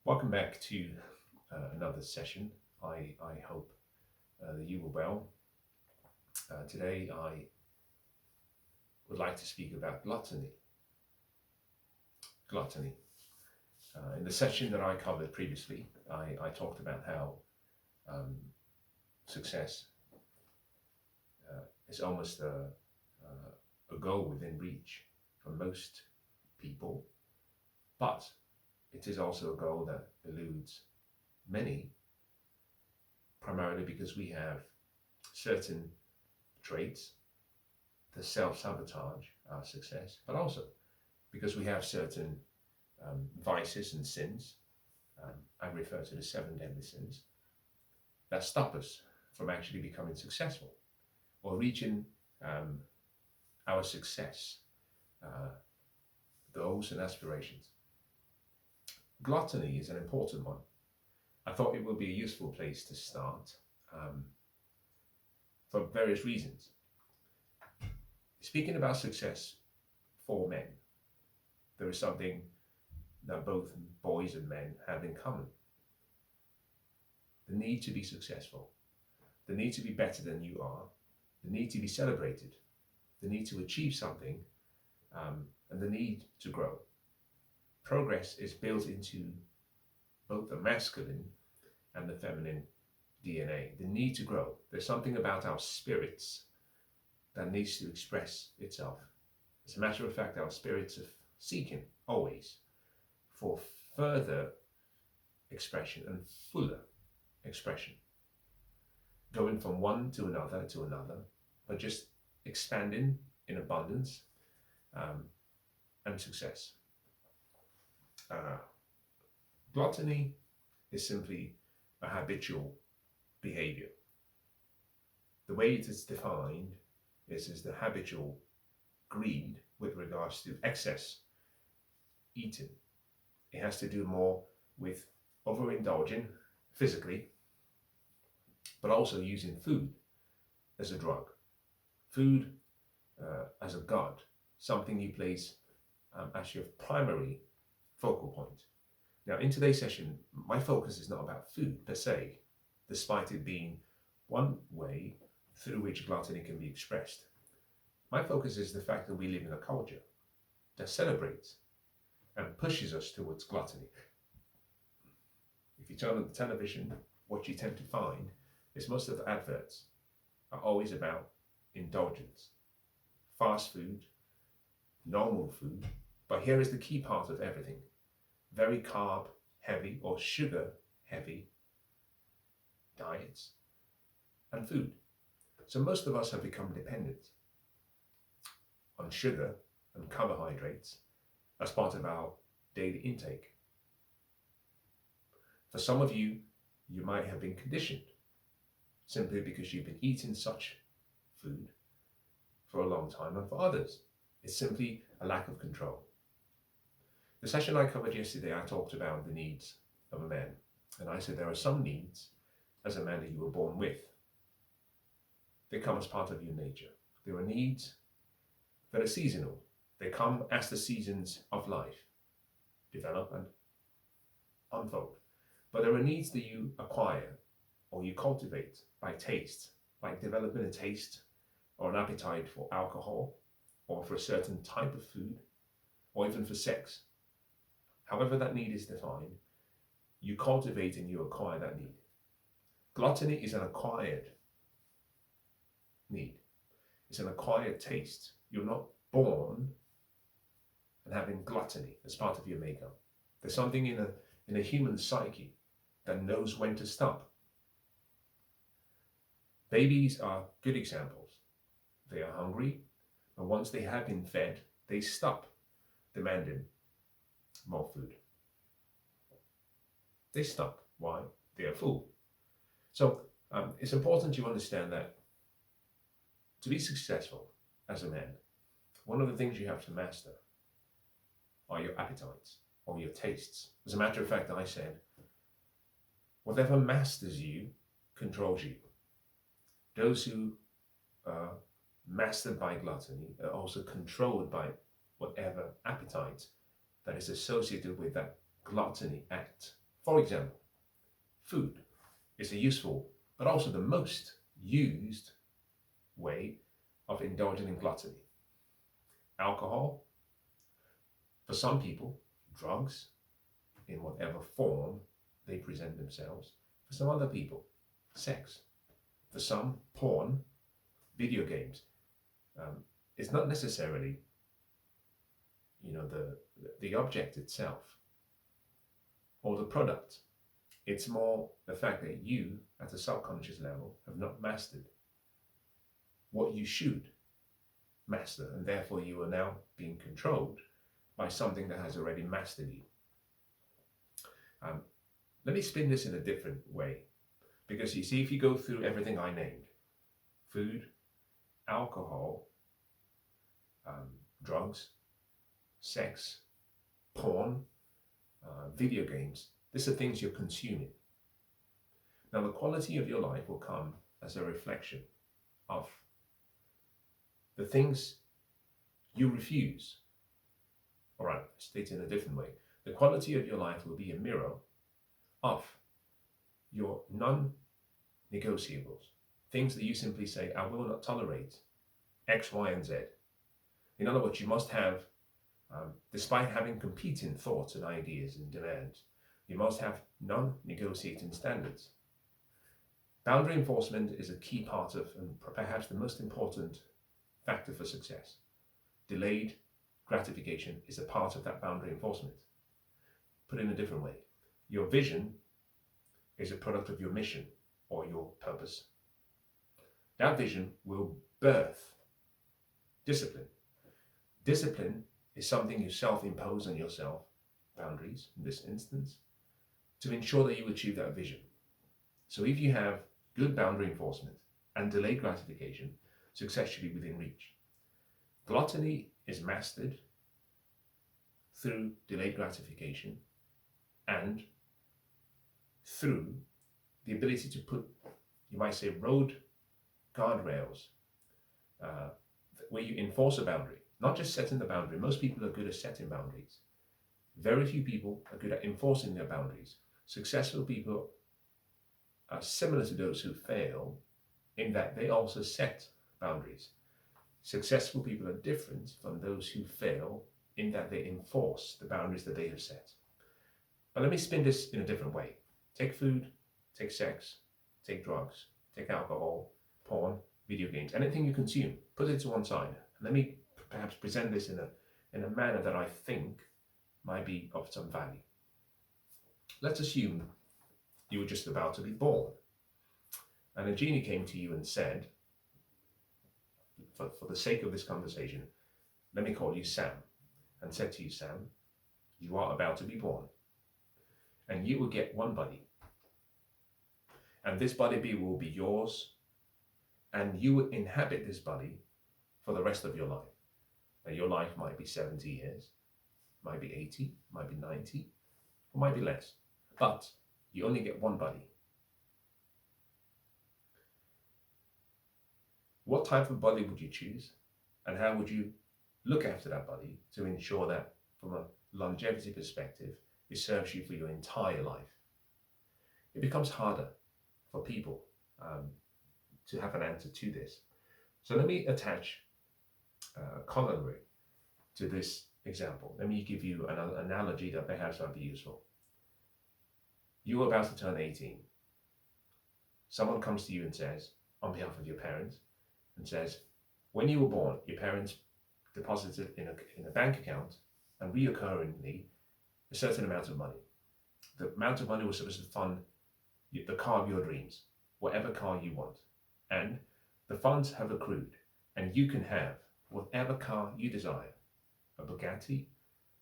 Welcome back to another session. I hope that you were well. Today I would like to speak about gluttony. Gluttony. In the session that I covered previously, I talked about how um, success is almost a goal within reach for most people, but it is also a goal that eludes many, primarily because we have certain traits that self-sabotage our success, but also because we have certain vices and sins. I refer to the seven deadly sins that stop us from actually becoming successful or reaching our success uh, goals and aspirations. Gluttony is an important one. I thought it would be a useful place to start for various reasons. Speaking about success for men, there is something that both boys and men have in common: the need to be successful, the need to be better than you are, the need to be celebrated, the need to achieve something, and the need to grow. Progress is built into both the masculine and the feminine DNA. The need to grow. There's something about our spirits that needs to express itself. As a matter of fact, our spirits are seeking always for further expression and fuller expression, going from one to another, but just expanding in abundance and success. Uh, Gluttony is simply a habitual behavior. The way it is defined is the habitual greed with regards to excess eating. It has to do more with overindulging physically, but also using food as a drug, food as a god, something you place as your primary focal point. Now, in today's session, my focus is not about food per se, despite it being one way through which gluttony can be expressed. My focus is the fact that we live in a culture that celebrates and pushes us towards gluttony. If you turn on the television, what you tend to find is most of the adverts are always about indulgence, fast food, normal food, but here is the key part of everything: very carb heavy or sugar heavy diets and food. So most of us have become dependent on sugar and carbohydrates as part of our daily intake. For some of you, you might have been conditioned simply because you've been eating such food for a long time, and for others, it's simply a lack of control. The session I covered yesterday, I talked about the needs of a man, and I said there are some needs as a man that you were born with. They come as part of your nature. There are needs that are seasonal. They come as the seasons of life develop and unfold. But there are needs that you acquire or you cultivate by taste, like developing a taste or an appetite for alcohol or for a certain type of food or even for sex. However that need is defined, you cultivate and you acquire that need. Gluttony is an acquired need. It's an acquired taste. You're not born and having gluttony as part of your makeup. There's something in a human psyche that knows when to stop. Babies are good examples. They are hungry, and once they have been fed, they stop demanding more food. They stop. Why? They are full. So it's important you understand that to be successful as a man, one of the things you have to master are your appetites or your tastes. As a matter of fact, I said, whatever masters you controls you. Those who are mastered by gluttony are also controlled by whatever appetite that is associated with that gluttony act For example, food is a useful, but also the most used way of indulging in gluttony. Alcohol, for some people, drugs, in whatever form they present themselves. For some other people, sex. For some, porn, video games. It's not necessarily, the object itself or the product. It's more the fact that you, at a subconscious level, have not mastered what you should master, and therefore you are now being controlled by something that has already mastered you. Let me spin this in a different way, because you see, if you go through everything I named, food, alcohol, drugs, sex, porn, video games, these are things you're consuming. Now, the quality of your life will come as a reflection of the things you refuse. All right, stated in a different way. The quality of your life will be a mirror of your non-negotiables, things that you simply say, I will not tolerate X, Y, and Z. In other words, you must have, despite having competing thoughts and ideas and demands, you must have non-negotiating standards. Boundary enforcement is a key part of, and perhaps the most important factor for success. Delayed gratification is a part of that boundary enforcement. Put in a different way, your vision is a product of your mission or your purpose. That vision will birth discipline. Discipline is something you self-impose on yourself, boundaries in this instance, to ensure that you achieve that vision. So if you have good boundary enforcement and delayed gratification, success should be within reach. Gluttony is mastered through delayed gratification and through the ability to put, you might say, road guardrails, where you enforce a boundary, not just setting the boundary. Most people are good at setting boundaries. Very few people are good at enforcing their boundaries. Successful people are similar to those who fail in that they also set boundaries. Successful people are different from those who fail in that they enforce the boundaries that they have set. But let me spin this in a different way. Take food, take sex, take drugs, take alcohol, porn, video games, anything you consume, put it to one side. Let me perhaps present this in a manner that I think might be of some value. Let's assume you were just about to be born, and a genie came to you and said, for the sake of this conversation, let me call you Sam, and said to you, Sam, you are about to be born, and you will get one buddy, and this buddy will be yours, and you will inhabit this buddy for the rest of your life. Now, your life might be 70 years, might be 80, might be 90, or might be less, but you only get one buddy. What type of buddy would you choose, and how would you look after that buddy to ensure that, from a longevity perspective, it serves you for your entire life? It becomes harder for people to have an answer to this. So let me attach a corollary to this example. Let me give you an analogy that perhaps might be useful. You are about to turn 18. Someone comes to you and says, on behalf of your parents, and says, when you were born, your parents deposited in a bank account and reoccurringly a certain amount of money. The amount of money was supposed to fund the car of your dreams, whatever car you want. And the funds have accrued, and you can have whatever car you desire: a Bugatti,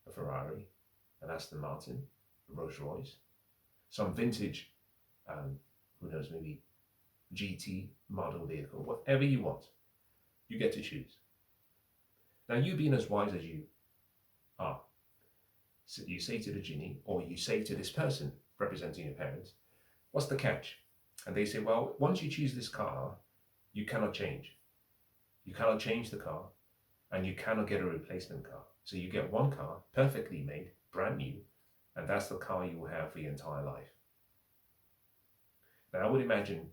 a Ferrari, an Aston Martin, a Rolls Royce, some vintage, who knows, maybe GT model vehicle, whatever you want, you get to choose. Now, you being as wise as you are, so you say to the genie, or you say to this person representing your parents, what's the catch? And they say, well, once you choose this car, you cannot change. You cannot change the car, and you cannot get a replacement car. So you get one car, perfectly made, brand new, And that's the car you will have for your entire life. Now, I would imagine,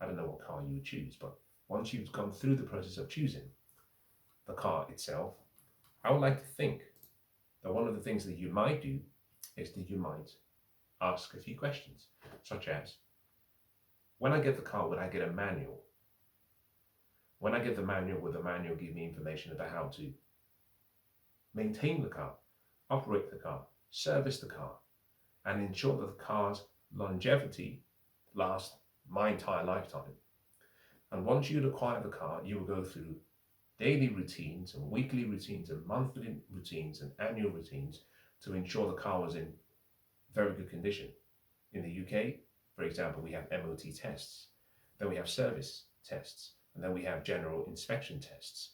I don't know what car you would choose, but once you've gone through the process of choosing the car itself, I would like to think that one of the things that you might do is that you might ask a few questions, such as, when I get the car, would I get a manual? When I get the manual, will the manual give me information about how to maintain the car, operate the car, service the car, and ensure that the car's longevity lasts my entire lifetime? And once you acquire the car, you will go through daily routines and weekly routines and monthly routines and annual routines to ensure the car was in very good condition. In the UK, for example, we have MOT tests, then we have service tests, and then we have general inspection tests.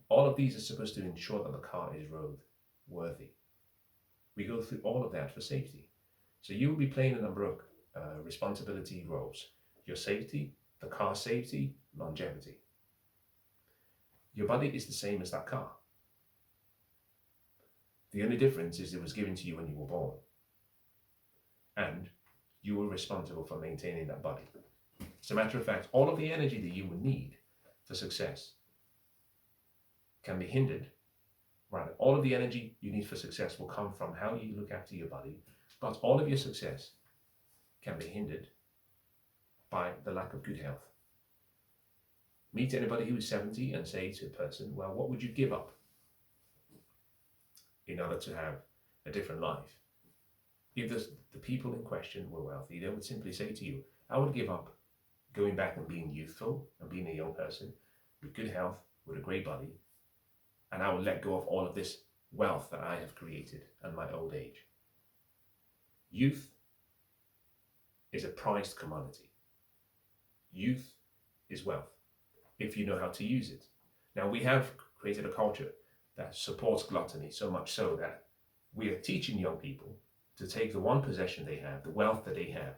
All of these are supposed to ensure that the car is road worthy. We go through all of that for safety. So you will be playing a number of responsibility roles: your safety, the car safety, longevity. Your body is the same as that car. The only difference is it was given to you when you were born. And you were responsible for maintaining that body. As a matter of fact, all of the energy that you would need for success can be hindered. Right? All of the energy you need for success will come from how you look after your body, but all of your success can be hindered by the lack of good health. Meet anybody who's 70 and say to a person, well, what would you give up in order to have a different life? If the people in question were wealthy, they would simply say to you, I would give up going back and being youthful and being a young person with good health, with a great body, and I would let go of all of this wealth that I have created in my old age. Youth is a prized commodity. Youth is wealth, if you know how to use it. Now, we have created a culture that supports gluttony, so much so that we are teaching young people to take the one possession they have, the wealth that they have,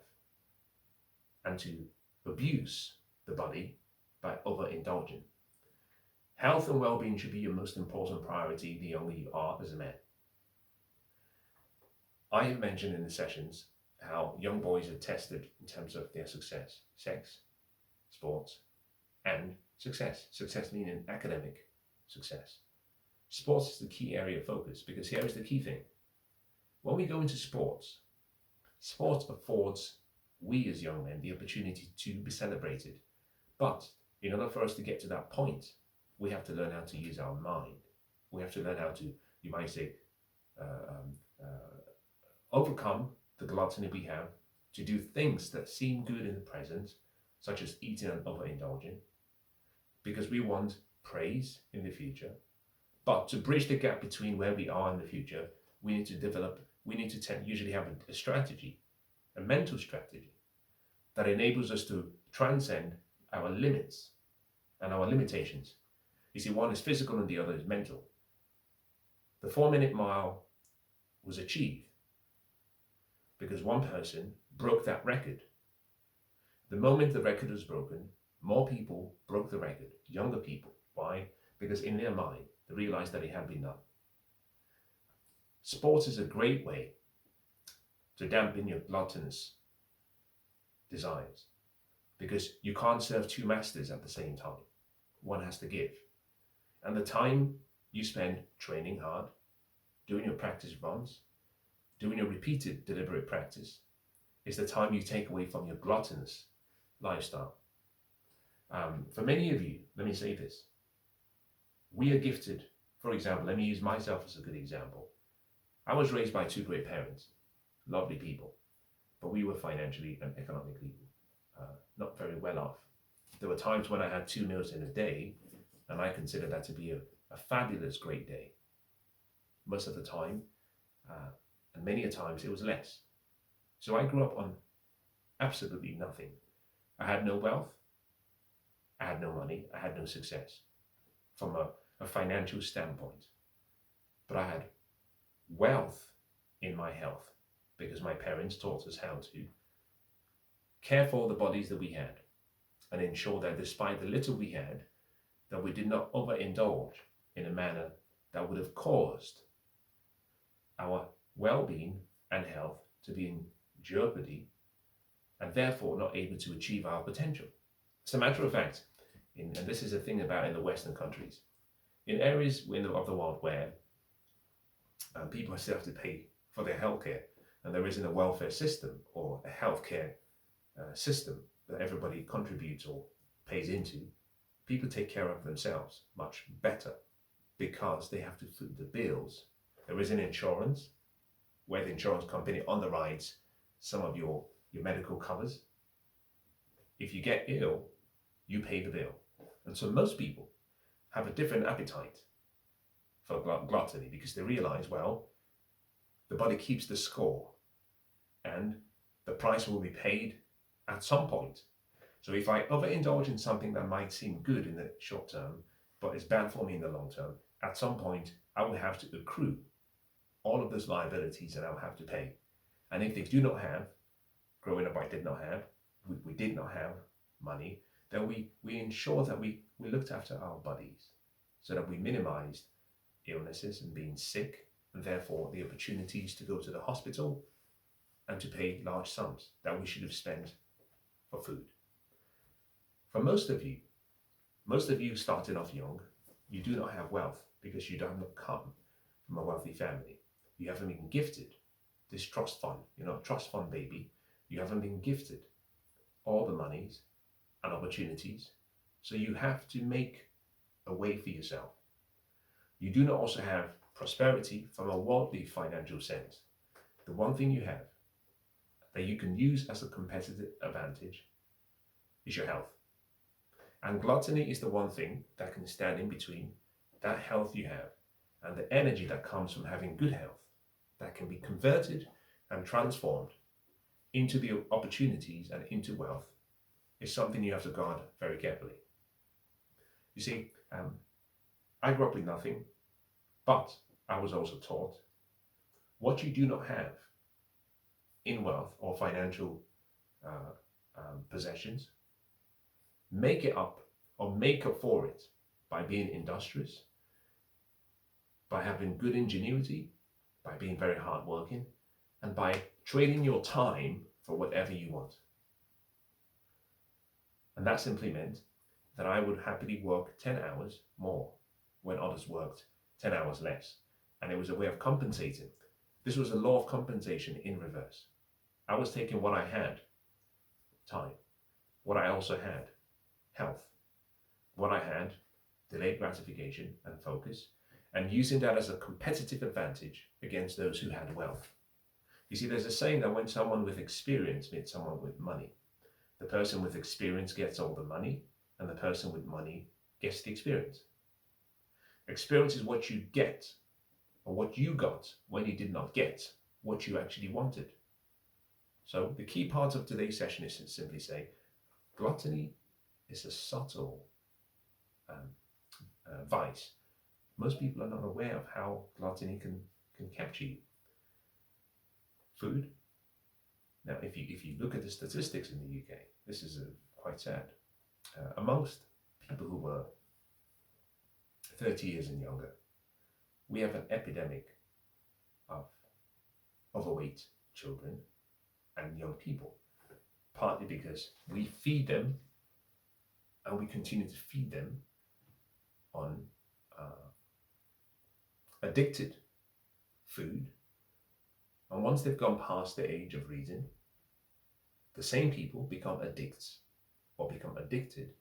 and to abuse the body by overindulging. Health and well-being should be your most important priority the younger you are as a man. I have mentioned in the sessions how young boys are tested in terms of their success: sex, sports, and success. Success meaning academic success. Sports is the key area of focus, because here is the key thing. When we go into sports, sports affords we as young men the opportunity to be celebrated. But in order for us to get to that point, we have to learn how to use our mind. We have to learn how to, you might say, overcome the gluttony we have, to do things that seem good in the present, such as eating and overindulging, because we want praise in the future. But to bridge the gap between where we are in the future, we need to usually have a strategy, a mental strategy, that enables us to transcend our limits and our limitations. You see, one is physical and the other is mental. The 4-minute mile was achieved because one person broke that record. The moment the record was broken, more people broke the record, younger people. Why? Because in their mind, they realized that it had been done. Sports is a great way to dampen your gluttonous desires, because you can't serve two masters at the same time. One has to give. And the time you spend training hard, doing your practice runs, doing your repeated deliberate practice, is the time you take away from your gluttonous lifestyle. For many of you, let me say this. We are gifted. For example, let me use myself as a good example. I was raised by two great parents, lovely people, but we were financially and economically not very well off. There were times when I had 2 meals in a day, and I considered that to be a fabulous, great day. Most of the time, and many a times, it was less. So I grew up on absolutely nothing. I had no wealth, I had no money, I had no success from a financial standpoint. But I had wealth in my health, because my parents taught us how to care for the bodies that we had and ensure that despite the little we had, that we did not overindulge in a manner that would have caused our well-being and health to be in jeopardy and therefore not able to achieve our potential. As a matter of fact, and this is a thing about in the Western countries, in areas of the world where people still have to pay for their healthcare, and there isn't a welfare system or a healthcare system that everybody contributes or pays into, people take care of themselves much better because they have to foot the bills. There is an insurance where the insurance company underwrites some of your medical covers. If you get ill, you pay the bill. And so most people have a different appetite for gluttony because they realize, well, the body keeps the score and the price will be paid at some point. So if I overindulge in something that might seem good in the short term, but is bad for me in the long term, at some point I will have to accrue all of those liabilities that I'll have to pay. And if they do not have, growing up I did not have, we did not have money, then we ensure that we looked after our bodies so that we minimized illnesses and being sick, and therefore the opportunities to go to the hospital and to pay large sums that we should have spent for food. For most of you starting off young, you do not have wealth because you do not come from a wealthy family. You haven't been gifted this trust fund. You're not a trust fund baby. You haven't been gifted all the monies and opportunities. So you have to make a way for yourself. You do not also have prosperity from a worldly financial sense. The one thing you have that you can use as a competitive advantage is your health. And gluttony is the one thing that can stand in between that health you have and the energy that comes from having good health, that can be converted and transformed into the opportunities and into wealth, is something you have to guard very carefully. You see, I grew up with nothing, but I was also taught what you do not have in wealth or financial possessions, make it up or make up for it by being industrious, by having good ingenuity, by being very hardworking, and by trading your time for whatever you want. And that simply meant that I would happily work 10 hours more when others worked 10 hours less. And it was a way of compensating. This was a law of compensation in reverse. I was taking what I had, time, what I also had, health, what I had, delayed gratification and focus, and using that as a competitive advantage against those who had wealth. You see, there's a saying that when someone with experience meets someone with money, the person with experience gets all the money, and the person with money gets the experience. Experience is what you get, or what you got when you did not get what you actually wanted. So the key part of today's session is to simply say, gluttony is a subtle vice. Most people are not aware of how gluttony can capture you. Food. Now, if you look at the statistics in the UK, this is quite sad. Amongst people who were 30 years and younger, we have an epidemic of overweight children and young people, partly because we feed them and we continue to feed them on addicted food. And once they've gone past the age of reason, the same people become addicts or become addicted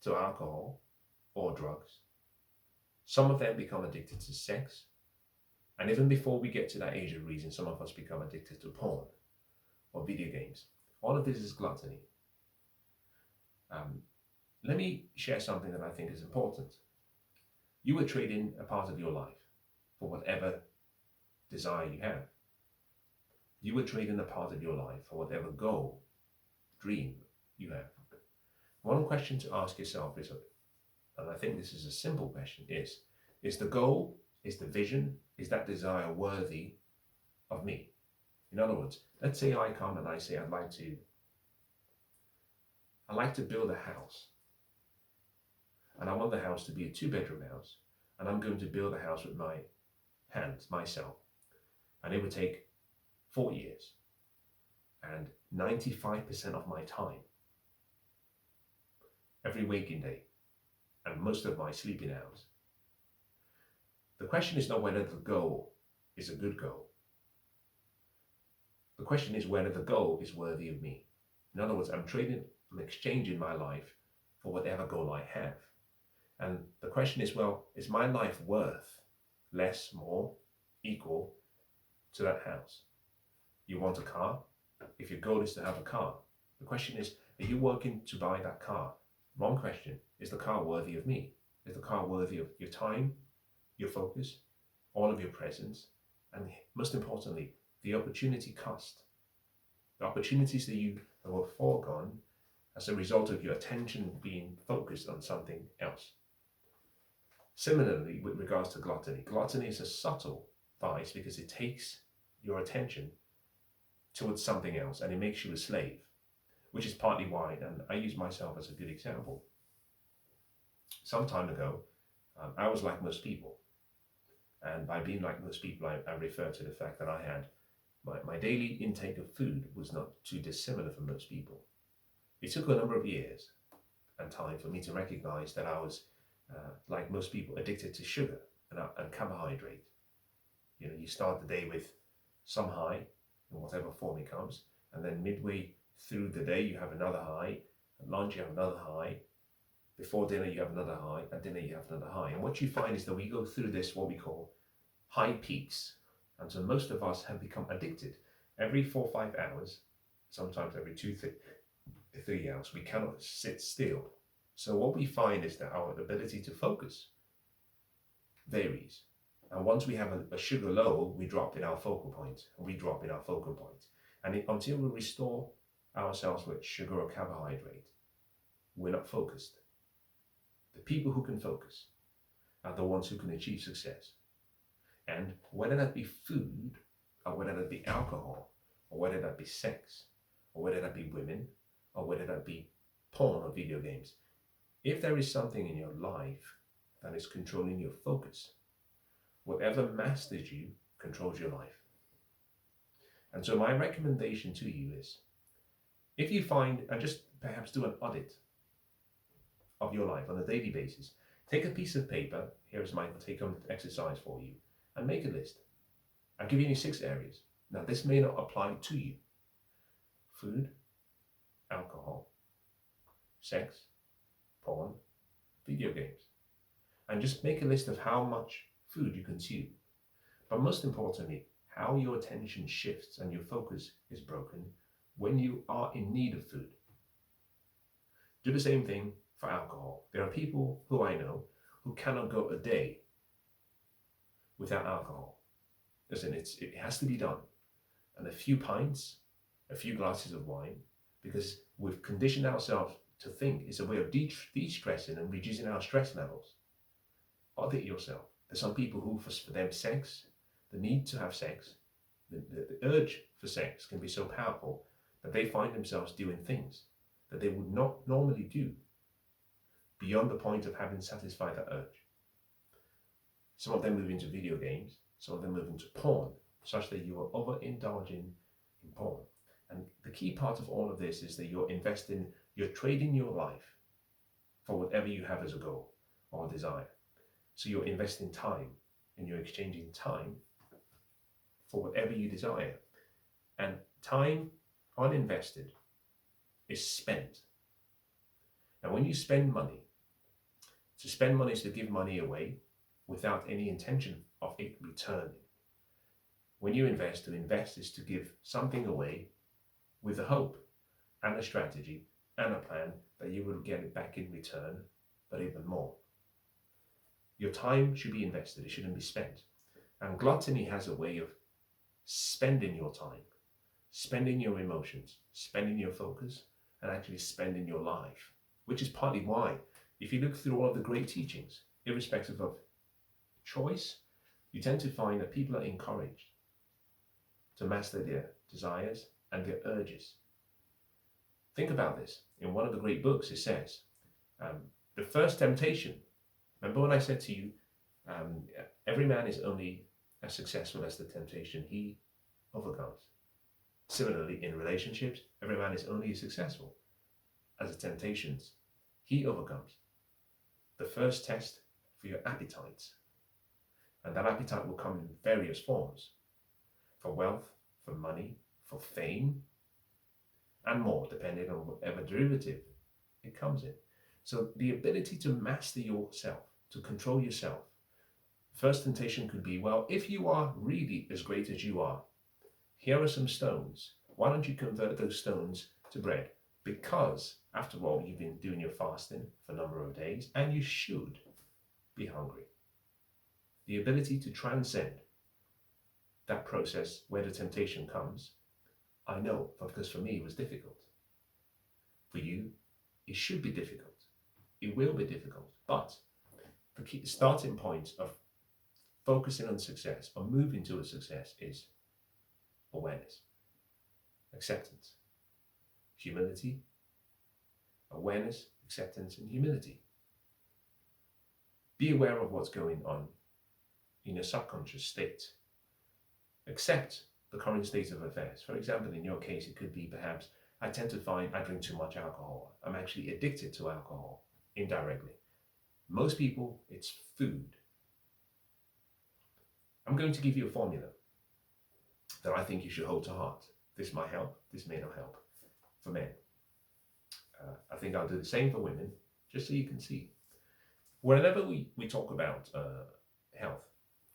to alcohol or drugs. Some of them become addicted to sex. And even before we get to that age of reason, some of us become addicted to porn or video games. All of this is gluttony. Let me share something that I think is important. You would trade in a part of your life for whatever desire you have. You would trade in a part of your life for whatever goal, dream you have. One question to ask yourself is, and I think this is a simple question, is the goal, is the vision, is that desire worthy of me? In other words, let's say I come and I say I'd like to build a house. And I want the house to be a 2-bedroom house. And I'm going to build a house with my hands, myself. And it would take 4 years and 95% of my time, every waking day, and most of my sleeping hours. The question is not whether the goal is a good goal. The question is whether the goal is worthy of me. In other words, I'm exchanging my life for whatever goal I have. And the question is, well, is my life worth less, more, equal to that house? You want a car? If your goal is to have a car, the question is, are you working to buy that car? Wrong question. Is the car worthy of me? Is the car worthy of your time, your focus, all of your presence, and most importantly, the opportunity cost? The opportunities that were foregone as a result of your attention being focused on something else. Similarly, with regards to gluttony, gluttony is a subtle vice because it takes your attention towards something else and it makes you a slave, which is partly why, and I use myself as a good example. Some time ago, I was like most people. And by being like most people, I refer to the fact that I had my daily intake of food was not too dissimilar from most people. It took a number of years and time for me to recognize that I was, like most people, addicted to sugar and carbohydrate. You know, you start the day with some high in whatever form it comes, and then midway through the day you have another high, at lunch you have another high, before dinner you have another high, at dinner you have another high. And what you find is that we go through this, what we call high peaks. And so most of us have become addicted. Every 4 or 5 hours, sometimes every 2, 3 hours, we cannot sit still. So what we find is that our ability to focus varies. And once we have a sugar low, we drop in our focal point, and we drop in our focal point. And until we restore ourselves with sugar or carbohydrate, we're not focused. The people who can focus are the ones who can achieve success. And whether that be food, or whether that be alcohol, or whether that be sex, or whether that be women, or whether that be porn or video games, if there is something in your life that is controlling your focus, whatever masters you controls your life. And so my recommendation to you is, if you find, and just perhaps do an audit of your life on a daily basis, take a piece of paper, here is my take-home exercise for you, and make a list. I've given you 6 areas. Now this may not apply to you. Food, alcohol, sex, porn, video games. And just make a list of how much food you consume. But most importantly, how your attention shifts and your focus is broken when you are in need of food. Do the same thing for alcohol. There are people who I know who cannot go a day without alcohol. Listen, it has to be done. And a few pints, a few glasses of wine, because we've conditioned ourselves to think it's a way of de-stressing and reducing our stress levels. Audit yourself. There's some people who, for them, sex, the need to have sex, the urge for sex can be so powerful that they find themselves doing things that they would not normally do beyond the point of having satisfied that urge. Some of them move into video games, some of them move into porn, such that you are overindulging in porn. And the key part of all of this is that you're trading your life for whatever you have as a goal or desire. So you're investing time and you're exchanging time for whatever you desire. And time uninvested is spent. And when you spend money, to spend money is to give money away without any intention of it returning. When you invest, to invest is to give something away with a hope and a strategy and a plan that you will get it back in return, but even more. Your time should be invested, it shouldn't be spent. And gluttony has a way of spending your time, spending your emotions, spending your focus, and actually spending your life, which is partly why, if you look through all of the great teachings, irrespective of choice, you tend to find that people are encouraged to master their desires and their urges. Think about this. In one of the great books, it says, the first temptation, remember when I said to you, every man is only as successful as the temptation he overcomes. Similarly, in relationships, every man is only as successful as the temptations he overcomes. The first test for your appetites, and that appetite will come in various forms: for wealth, for money, for fame, and more, depending on whatever derivative it comes in. So the ability to master yourself, to control yourself. First temptation could be, well, if you are really as great as you are, here are some stones. Why don't you convert those stones to bread? Because, after all, you've been doing your fasting for a number of days, and you should be hungry. The ability to transcend that process where the temptation comes, I know, because for me it was difficult. For you, it should be difficult. It will be difficult. But the key starting point of focusing on success or moving to a success is awareness, acceptance, humility, awareness, acceptance, and humility. Be aware of what's going on in your subconscious state. Accept the current state of affairs. For example, in your case, it could be perhaps, I tend to find I drink too much alcohol. I'm actually addicted to alcohol, indirectly. Most people, it's food. I'm going to give you a formula that I think you should hold to heart. This might help, this may not help for men. I think I'll do the same for women, just so you can see. Whenever we talk about health,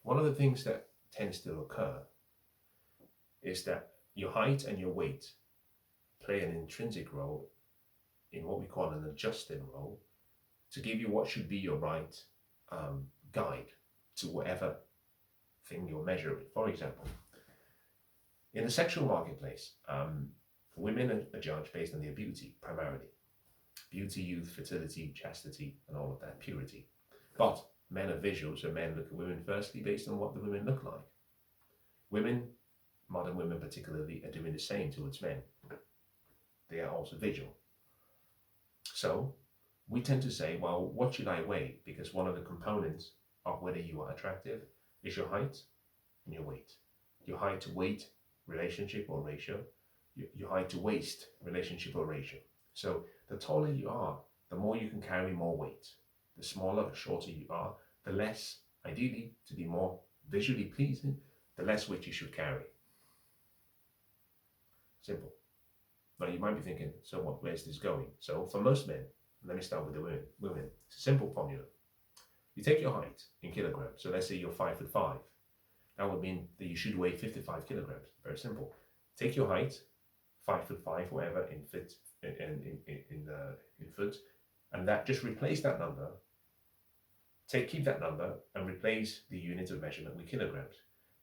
one of the things that tends to occur is that your height and your weight play an intrinsic role in what we call an adjusting role to give you what should be your right guide to whatever thing you're measuring. For example, in the sexual marketplace, women are judged based on their beauty, primarily. Beauty, youth, fertility, chastity, and all of that, purity. But men are visual, so men look at women firstly based on what the women look like. Women, modern women particularly, are doing the same towards men. They are also visual. So we tend to say, well, what should I weigh? Because one of the components of whether you are attractive is your height and your weight. Your height to weight relationship or ratio. Your height to waist relationship or ratio. So the taller you are, the more you can carry more weight. The smaller or shorter you are, the less, ideally, to be more visually pleasing, the less weight you should carry. Simple. Now you might be thinking, so what, where's this going? So for most men, let me start with the women. It's a simple formula. You take your height in kilograms. So let's say you're 5'5". That would mean that you should weigh 55 kilograms. Very simple. Take your height, 5'5", whatever, in foot, and that, just replace that number. Keep that number and replace the unit of measurement with kilograms.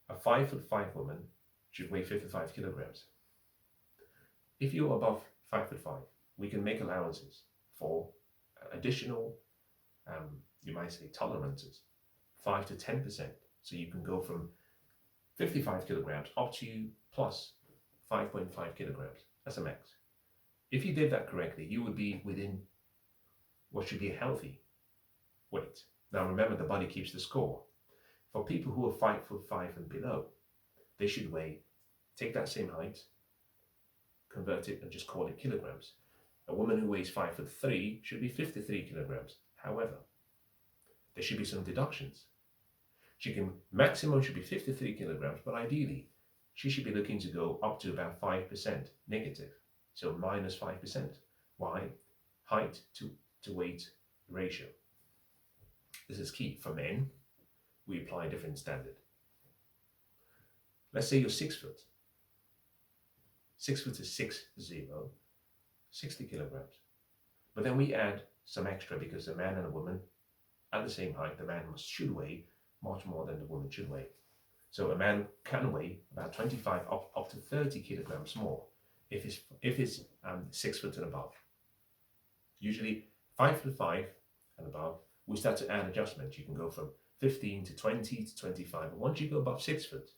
A 5'5" woman should weigh 55 kilograms. If you're above 5'5", we can make allowances for additional, you might say, tolerances, 5 to 10%. So you can go from 55 kilograms up to plus 5.5 kilograms. That's a max. If you did that correctly, you would be within what should be a healthy weight. Now remember, the body keeps the score. For people who are 5'5" and below, they should weigh, take that same height, convert it and just call it kilograms. A woman who weighs 5'3" should be 53 kilograms. However, there should be some deductions. Maximum should be 53 kilograms, but ideally, she should be looking to go up to about 5% negative. So minus 5%. Why? Height to weight ratio. This is key. For men, we apply a different standard. Let's say you're 6 foot. 6 foot is 60 kilograms. But then we add some extra because a man and a woman at the same height, the man should weigh much more than the woman should weigh. So a man can weigh about 25 up to 30 kilograms more if it's 6 foot and above. Usually 5'5" and above, we start to add adjustments. You can go from 15 to 20 to 25. And once you go above 6 foot,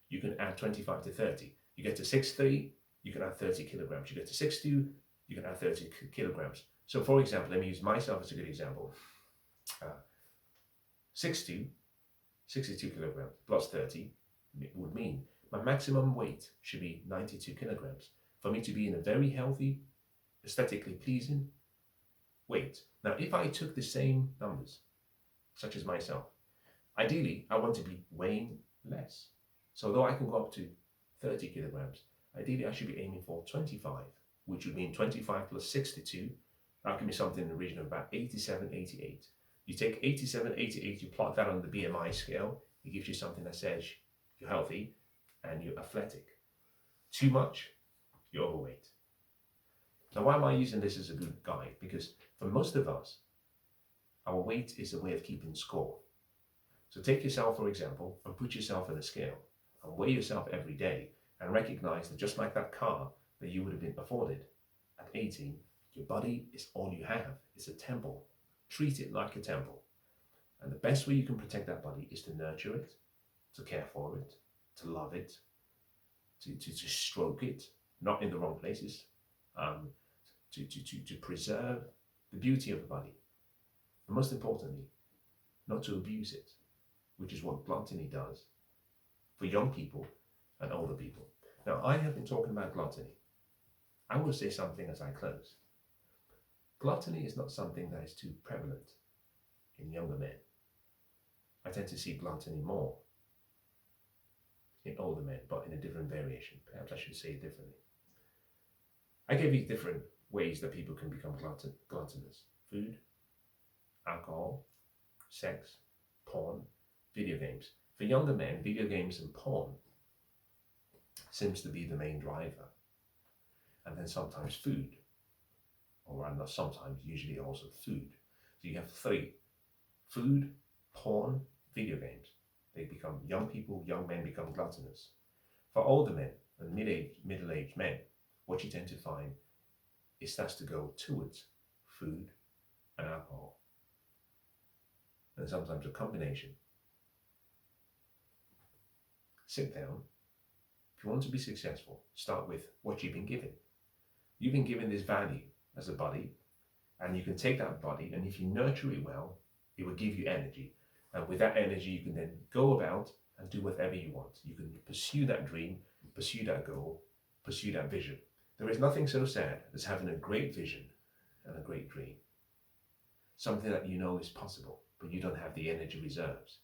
you can add 25 to 30. You get to 6'3", you can add 30 kilograms. You get to 6'2", you can add 30 kilograms. So for example, let me use myself as a good example. 6'2", 62 kilograms plus 30 would mean My maximum weight should be 92 kilograms for me to be in a very healthy, aesthetically pleasing weight. Now, if I took the same numbers, such as myself, ideally, I want to be weighing less. So although I can go up to 30 kilograms, ideally I should be aiming for 25, which would mean 25 plus 62. That can be something in the region of about 87, 88. You take 87, 88, you plot that on the BMI scale, it gives you something that says you're healthy and you're athletic. Too much, you're overweight. Now, why am I using this as a good guide? Because for most of us, our weight is a way of keeping score. So take yourself, for example, and put yourself on a scale and weigh yourself every day and recognize that just like that car that you would have been afforded at 18, your body is all you have. It's a temple. Treat it like a temple. And the best way you can protect that body is to nurture it, to care for it, to love it, to stroke it, not in the wrong places, to preserve the beauty of the body. And most importantly, not to abuse it, which is what gluttony does for young people and older people. Now, I have been talking about gluttony. I will say something as I close. Gluttony is not something that is too prevalent in younger men. I tend to see gluttony more in older men, but in a different variation. Perhaps I should say it differently. I gave you different ways that people can become gluttonous. Food, alcohol, sex, porn, video games. For younger men, video games and porn seems to be the main driver. And then sometimes food, or not sometimes, usually also food. So you have three: food, porn, video games. They become, young men become gluttonous. For older men and middle-aged men, what you tend to find is starts to go towards food and alcohol. And sometimes a combination. Sit down. If you want to be successful, start with what you've been given. You've been given this value as a body, and you can take that body, and if you nurture it well, it will give you energy. And with that energy, you can then go about and do whatever you want. You can pursue that dream, pursue that goal, pursue that vision. There is nothing so sad as having a great vision and a great dream. Something that you know is possible, but you don't have the energy reserves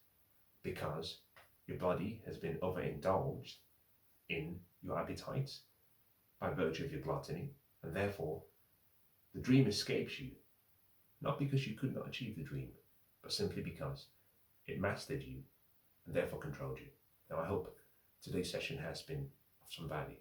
because your body has been overindulged in your appetites by virtue of your gluttony, and therefore the dream escapes you, not because you could not achieve the dream, but simply because it mastered you and therefore controlled you. Now, I hope today's session has been of some value.